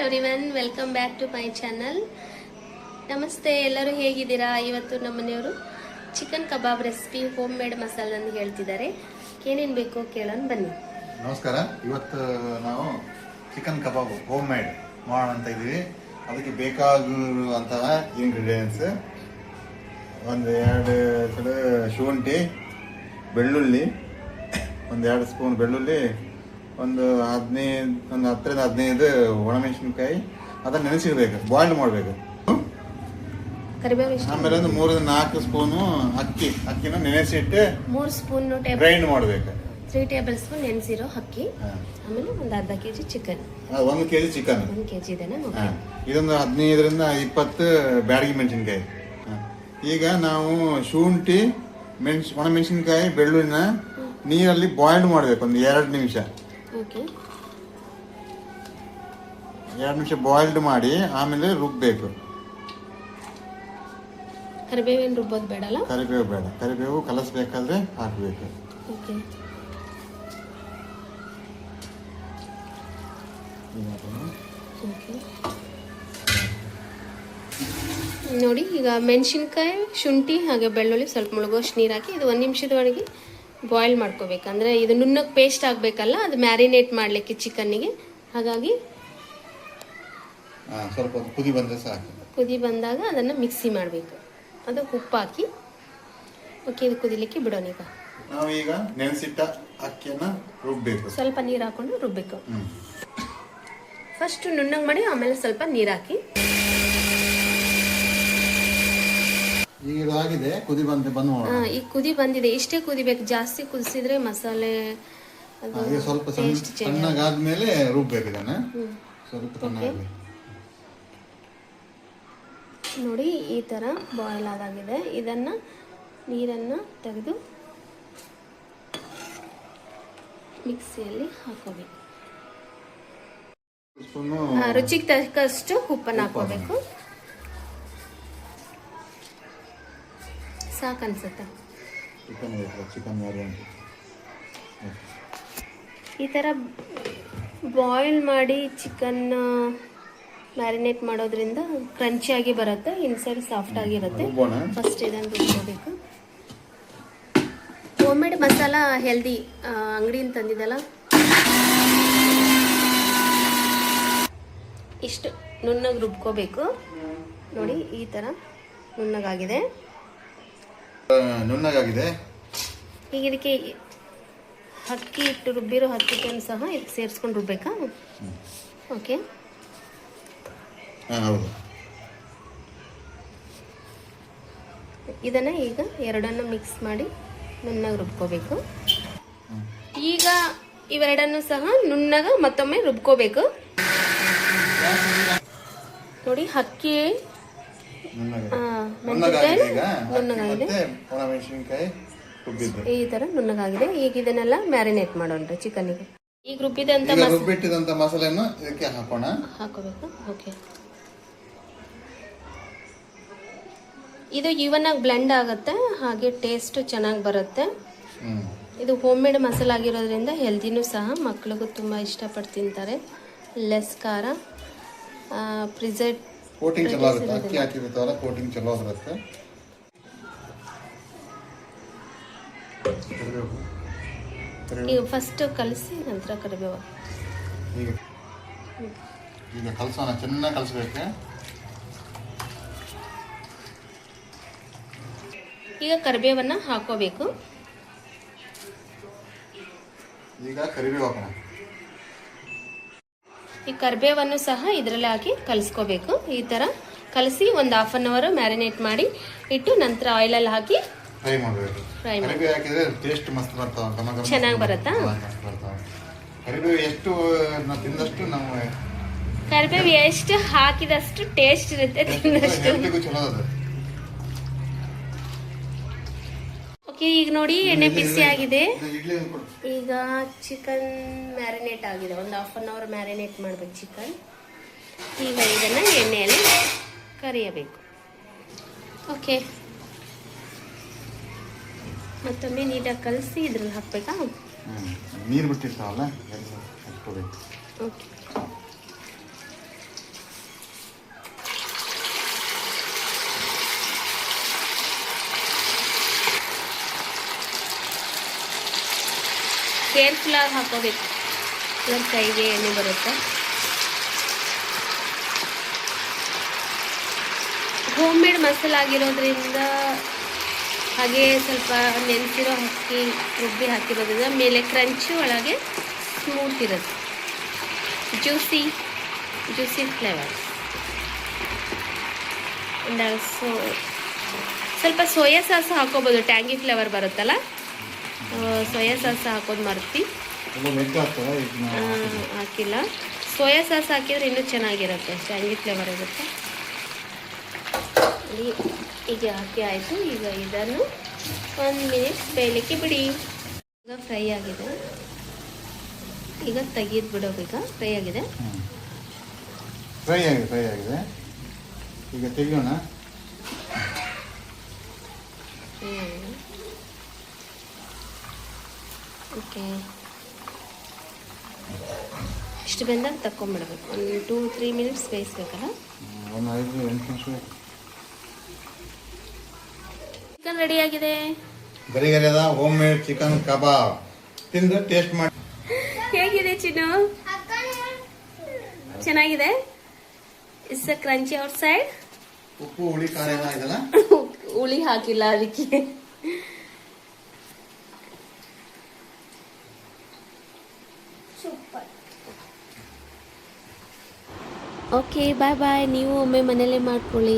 Everyone, welcome back to my channel. ನಮಸ್ತೆ, ಎಲ್ಲರೂ ಹೇಗಿದ್ದೀರಾ? ಇವತ್ತು ನಮ್ಮ ಮನೆಯವರು chicken kebab recipe home made masala ಅಂತ ಹೇಳ್ತಿದ್ದಾರೆ. ಏನೇನು ಬೇಕೋ ಕೇಳೋಣ ಬನ್ನಿ. ನಮಸ್ಕಾರ. ಇವತ್ತು ನಾವು ಚಿಕನ್ ಕಬಾಬ್ ಹೋಮ್ ಮೇಡ್ ಮಾಡೋಣ ಅಂತ ಇದ್ದೀವಿ. ಅದಕ್ಕೆ ಬೇಕಾಗಿರುವಂತಹ ಇಂಗ್ರೀಡಿಯೆಂಟ್ಸ್ ಒಂದು 2 ಶುಂಠಿ, ಬೆಳ್ಳುಳ್ಳಿ, ಒಂದು 2 ಸ್ಪೂನ್ ಬೆಳ್ಳುಳ್ಳಿ, ಒಂದು 10ರಿಂದ 15 ಒಣಮೆಣಸಿನ್ಕಾಯಿ. ಅದನ್ನು ನೆನೆಸಿರ್ಬೇಕು, ಬಾಯ್ಲ್ ಮಾಡಬೇಕು. ಆಮೇಲೆ ಒಂದು 3-4 ಸ್ಪೂನು ಅಕ್ಕಿನ ನೆನೆಸಿಟ್ಟು 3 ಸ್ಪೂನ್ ಗ್ರೈಂಡ್ ಮಾಡಬೇಕು. 3 ಟೇಬಲ್ ಸ್ಪೂನ್ ನೆನೆಸಿರೋ ಅಕ್ಕಿ. ಆಮೇಲೆ ಒಂದು ಅರ್ಧ KG chicken. 1 KG chicken. 1 KG ಇದೆನಾ? ಇದೊಂದು 15ರಿಂದ 20 ಬ್ಯಾಡಗಿ ಮೆಣಸಿನ್ಕಾಯಿ. ಈಗ ನಾವು ಶುಂಠಿ, ಒಣಮೆಣಸಿನ್ಕಾಯಿ, ಬೆಳ್ಳುಳ್ಳಿನ ನೀರಲ್ಲಿ ಬಾಯ್ಲ್ ಮಾಡಬೇಕು ಒಂದು 2 ನಿಮಿಷ. 2 ನಿಮಿಷ ಬಾಯ್ಲ್ಡ್ ಮಾಡಿ ಆಮೇಲೆ ರುಬ್ಬೇಕು. ಕರಿಬೇವೇನು ರುಬ್ಬೋದು ಬೇಡಲ್ಲ? ಕರಿಬೇವು ಬೇಡ. ಕರಿಬೇವು ಕಲಸಬೇಕಾದ್ರೆ ಹಾಕಬೇಕು. ನೋಡಿ, ಈಗ ಮೆಣಸಿನ್ಕಾಯಿ, ಶುಂಠಿ ಹಾಗೆ ಬೆಳ್ಳುಳ್ಳಿ ಸ್ವಲ್ಪ ಮುಳುಗೋಷ್ಟು ನೀರು ಹಾಕಿ ಇದು 1 ನಿಮಿಷದವರೆಗೆ ಬಾಯ್ಲ್ ಮಾಡ್ಕೋಬೇಕು. ಅಂದರೆ ಇದು ನುಣ್ಣಗೆ ಪೇಸ್ಟ್ ಆಗಬೇಕಲ್ಲ, ಅದು ಮ್ಯಾರಿನೇಟ್ ಮಾಡಲಿಕ್ಕೆ ಚಿಕನ್ನಿಗೆ. ಹಾಗಾಗಿ ಸ್ವಲ್ಪ ಕುದಿ ಬಂದರೆ ಸಾಕು. ಕುದಿ ಬಂದಾಗ ಅದನ್ನು ಮಿಕ್ಸಿ ಮಾಡಬೇಕು. ಅದು ಉಪ್ಪು ಹಾಕಿ ಇದು ಕುದಿಲಿಕ್ಕೆ ಬಿಡೋಣ. ಈಗ ನಾವು ಈಗ ನೆನೆಸಿಟ್ಟ ಅಕ್ಕಿಯನ್ನು ರುಬ್ಬಬೇಕು. ಸ್ವಲ್ಪ ನೀರು ಹಾಕೊಂಡು ರುಬ್ಬಬೇಕು. ಫಸ್ಟ್ ನುಣ್ಣಗೆ ಮಾಡಿ ಆಮೇಲೆ ಸ್ವಲ್ಪ ನೀರು ಹಾಕಿ. ಈಗ ಇದಾಗಿದೆ, ಕುದಿ ಬಂದು ಈಗ ಕುದಿ ಬಂದಿದೆ. ಇಷ್ಟೇ ಕುದಿಬೇಕು, ಜಾಸ್ತಿ ಕುದಿಸಿದ್ರೆ ಮಸಾಲೆ ಸ್ವಲ್ಪ ತಣ್ಣಗಾದ್ಮೇಲೆ ರುಬ್ಬೇಕು. ಇದನ್ನ ಸ್ವಲ್ಪ ತಣ್ಣಗಾಗಲಿ. ನೋಡಿ, ಈ ತರ ಬಾಯ್ಲ್ ಆಗಿದೆ. ಇದನ್ನ ನೀರನ್ನು ತೆಗೆದು ಮಿಕ್ಸಿಯಲ್ಲಿ ಹಾಕೋಬೇಕು. ರುಚಿಗೆ ತಕ್ಕಷ್ಟು ಉಪ್ಪನ್ನು ಹಾಕೋಬೇಕು. ಸಾಕನ್ಸುತ್ತೆ. ಈ ಥರ ಬಾಯ್ಲ್ ಮಾಡಿ ಚಿಕನ್ ಮ್ಯಾರಿನೇಟ್ ಮಾಡೋದ್ರಿಂದ ಕ್ರಂಚಿಯಾಗಿ ಬರುತ್ತೆ, ಇನ್ಸೈಡ್ ಸಾಫ್ಟ್ ಆಗಿರುತ್ತೆ. ಫಸ್ಟ್ ಇದನ್ನು ರುಬ್ಕೋಬೇಕು. ಹೋಮ್ ಮೇಡ್ ಮಸಾಲ ಹೆಲ್ದಿ, ಅಂಗಡಿಯಿಂದ ತಂದಿದ್ದಲ್ಲ. ಇಷ್ಟು ನುಣ್ಣಗೆ ರುಬ್ಕೋಬೇಕು. ನೋಡಿ, ಈ ಥರ ನುಣ್ಣಗಾಗಿದೆ. ಈಗ ಇದಕ್ಕೆ ಅಕ್ಕಿ ಇಟ್ಟು ರುಬ್ಬಿರೋ ಅಕ್ಕಿಯನ್ನು ಸಹ ಇದಕ್ಕೆ ಸೇರಿಸ್ಕೊಂಡು ರುಬ್ಬೇಕಾ? ಓಕೆ. ಇದನ್ನ ಈಗ ಎರಡನ್ನು ಮಿಕ್ಸ್ ಮಾಡಿ ನುಣ್ಣಗೆ ರುಬ್ಕೋಬೇಕು. ಈಗ ಇವೆರಡನ್ನು ಸಹ ನುಣ್ಣಗೆ ಮತ್ತೊಮ್ಮೆ ರುಬ್ಕೋಬೇಕು. ನೋಡಿ, ಅಕ್ಕಿ ಈ ತರ ನುಣ್ಣಗಾಗಿದೆ. ಈಗ ಇದನ್ನೆಲ್ಲ ಮ್ಯಾರಿನೇಟ್ ಮಾಡೋಣ ಚಿಕನ್ನಿಗೆ. ಈಗ ರುಬ್ಬಿದಂತ ಮಸಾಲೆಯನ್ನು ಇದಕ್ಕೆ ಹಾಕೋಬೇಕು. ಓಕೆ. ಇದು ಈವನ್ ಆಗಿ ಬ್ಲೆಂಡ್ ಆಗುತ್ತೆ, ಹಾಗೆ ಟೇಸ್ಟ್ ಚೆನ್ನಾಗಿ ಬರುತ್ತೆ. ಇದು ಹೋಮ್ ಮೇಡ್ ಮಸಾಲ ಆಗಿರೋದ್ರಿಂದ ಹೆಲ್ದಿನೂ ಸಹ, ಮಕ್ಕಳಿಗೂ ತುಂಬ ಇಷ್ಟಪಟ್ಟು ತಿಂತಾರೆ. ಲೆಸ್ ಖಾರ, ಕೋಟಿಂಗ್ ಚಲೋ ಆಗುತ್ತೆ. ಅಕ್ಕಿ ಹಾಕಿರ್ತಾವಲ್ಲ, ಕೋಟಿಂಗ್ ಚಲೋ ಆಗುತ್ತೆ. ಈಗ ಫಸ್ಟ್ ಕಲಸಿ ನಂತರ ಕರಿಬೇವು. ಈಗ ಕಲಸೋಣ, ಚೆನ್ನಾಗಿ ಕಲಸಬೇಕು. ಈಗ ಕರಿಬೇವನ್ನ ಹಾಕೋಬೇಕು. ಈಗ ಕರಿಬೇವು ಹಾಕೋಣ. ಈ ಕರಿಬೇವನ್ನು ಸಹ ಇದರಲ್ಲಿ ಹಾಕಿ ಕಲಿಸ್ಕೋಬೇಕು. ಈ ತರ ಕಲಸಿ ಒಂದು 1/2 ಅವರ್ ಮ್ಯಾರಿನೇಟ್ ಮಾಡಿ ಇಟ್ಟು ನಂತರ ಆಯಿಲಲ್ಲಿ ಹಾಕಿ ಫ್ರೈ ಮಾಡಬೇಕು. ಕರಿಬೇವು ಹಾಕಿದ್ರೆ ಟೇಸ್ಟ್ ಮಸ್ತ್ ಬರ್ತಾವ, ಚೆನ್ನಾಗಿ ಬರುತ್ತಾ? ಕರಿಬೇವು ಎಷ್ಟು ತಿಂದಷ್ಟು ನಾವು ಕರಿಬೇವು ಎಷ್ಟು ಹಾಕಿದಷ್ಟು ಟೇಸ್ಟ್ ಇರುತ್ತೆ, ತಿಂದಷ್ಟು ಚಲೋ ಅದ. ಈಗ ನೋಡಿ, ಎಣ್ಣೆ ಬಿಸಿ ಆಗಿದೆ. ಈಗ ಚಿಕನ್ ಮ್ಯಾರಿನೇಟ್ ಆಗಿದೆ. ಒಂದು 1/2 ಅವರ್ ಮ್ಯಾರಿನೇಟ್ ಮಾಡ್ಬೇಕು ಚಿಕನ್. ಈಗ ಇದನ್ನ ಎಣ್ಣೆಯಲ್ಲಿ ಕರಿಯಬೇಕು. ಓಕೆ. ಮತ್ತೊಮ್ಮೆ ನೀಟಾಗಿ ಕಲಸಿ ಇದ್ರಲ್ಲಿ ಹಾಕ್ಬೇಕಾ? ನೀರು ಬಿಟ್ಟಿರ್ತಾವಲ್ಲ, ಓಕೆ. ಕೇರ್ಫುಲ್ಲಾಗಿ ಹಾಕೋಬೇಕು, ಇದ್ರ ಕೈಗೆ ಎಣ್ಣೆ ಬರುತ್ತೆ. ಹೋಮ್ ಮೇಡ್ ಮಸಾಲ ಆಗಿರೋದ್ರಿಂದ ಹಾಗೆ ಸ್ವಲ್ಪ ನೆನೆಸಿರೋ ಅಕ್ಕಿ ರುಬ್ಬಿ ಹಾಕಿರೋದ್ರಿಂದ ಮೇಲೆ ಕ್ರಂಚು, ಒಳಗೆ ಸ್ಮೂತ್ ಇರುತ್ತೆ, ಜ್ಯೂಸಿ ಫ್ಲೇವರ್. ಆ್ಯಂಡ್ ಆಲ್ಸೋ ಸ್ವಲ್ಪ ಸೋಯಾ ಸಾಸ್ ಹಾಕೋಬೋದು, ಟ್ಯಾಂಗಿ ಫ್ಲೇವರ್ ಬರುತ್ತಲ್ಲ, ಸೋಯಾ ಸಾಸ್ ಹಾಕೋದು ಮರ್ತಿ ಹಾಕಿಲ್ಲ. ಸೋಯಾ ಸಾಸ್ ಹಾಕಿದರೆ ಇನ್ನೂ ಚೆನ್ನಾಗಿರುತ್ತೆ, ಟ್ಯಾಂಗಿ ಫ್ಲೇವರ್ ಇರುತ್ತೆ. ಈಗ ಹಾಕಿ ಆಯಿತು. ಈಗ ಇದನ್ನು 1 ಮಿನಿಟ್ ಬೇಯಲಿಕ್ಕೆ ಬಿಡಿ. ಈಗ ಫ್ರೈ ಆಗಿದೆ, ಈಗ ತೆಗೆದು ಬಿಡೋಬೇಕ. ಫ್ರೈ ಆಗಿದೆ. ಈಗ ತೆಗಿಯೋಣ. ಓಕೆ, ಇಷ್ಟು ಬೆಂದಾಗ ತಕ್ಕೊಂಬಿಡ್ಬೇಕು. ಒಂದು 2-3 ಮಿನಿಟ್ಸ್ ಬೇಯಿಸ್ಬೇಕಲ್ಲ. ಒಂದು 5-8 ನಿಮಿಷ. ಚಿಕನ್ ರೆಡಿಯಾಗಿದೆ. ಗರಿಗರಿಯಾದ ಹೋಮ್ ಮೇಡ್ ಚಿಕನ್ ಕಬಾಬ್ ತಿಂದು ಟೇಸ್ಟ್ ಮಾಡಿ. ಹೇಗಿದೆ ಚಿನ್ನು? ಚೆನ್ನಾಗಿದೆ. It's a crunchy out side. ಉಪ್ಪು ಹುಳಿ ಖಾರ ಎಲ್ಲ ಇದೆಲ್ಲ. ಹುಳಿ ಹಾಕಿಲ್ಲ ಅದಕ್ಕೆ. ಓಕೆ, ಬಾಯ್ ಬಾಯ್. ನೀವು ಒಮ್ಮೆ ಮನೇಲೆ ಮಾಡ್ಕೊಳ್ಳಿ.